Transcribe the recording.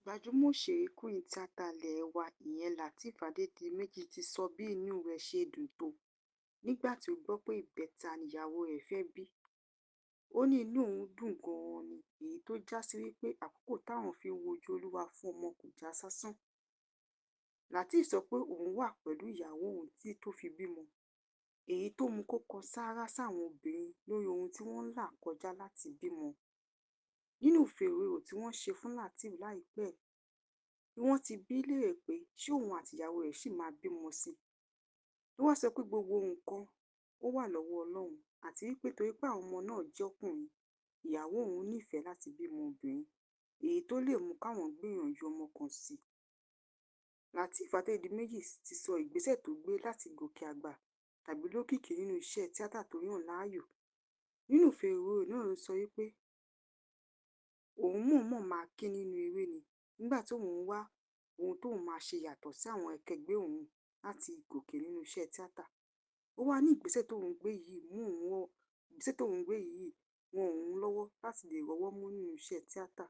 Gbajúmọ̀ òṣèré queen tíátà ilẹ̀ wa ìyẹn Lateef Adédìméjì ti sọ bí inú rẹ̀ ṣe dùn tó nígbà tí ó gbọ́ pé ìbẹta nìyàwó rẹ̀ fẹ́ bí. Ó ní inú òun dùn gan-an ni, èyí tó já sí wípé àkókò táwọn fi ń wojú Olúwa fún ọmọ kò já sásán. Lateef sọ pé òun wà pẹ̀lú ìyàwó òun títí tó fi bímọ, èyí tó mú kó kan sáárá sáwọn obìnrin lórí ohun tí wọ́n ń là kọjá láti bímọ. Nínú ìfèròrò tí wọ́n ṣe fún Lateef láìpẹ́ ni wọ́n ti bi í léèrè pé ṣé òun àti ìyàwó rẹ̀ ṣì máa bímọ sí i. Ló wá sọ pé gbogbo nǹkan ó wà lọ́wọ́ Ọlọ́run àti wípé torí pé àwọn ọmọ náà jẹ́ ọkùnrin, ìyàwó òun nífẹ̀ẹ́ láti bímọ obìnrin, èyí tó lè mú káwọn gbìyànjú ọmọ kan sí i. Lateef Adédìméjì ti sọ ìgbésẹ̀ tó gbé láti gòkè àgbà tàbí lókìkí nínú iṣẹ́ tíátà tó yàn láàyò. Nínú ìfèròrò náà ló sọ wípé òun mọ̀ọ́mọ̀ máa ké nínú eré ni nígbà tí òun ń wá ohun tóun máa ṣe yàtọ̀ sí àwọn akẹgbẹ́ òun láti gòkè nínú iṣẹ́ tíátà. Ó wá ní ìgbésẹ̀ tóun gbé yìí ran òun lọ́wọ́ láti lè rọ́wọ́ mú nínú iṣẹ́ tíátà.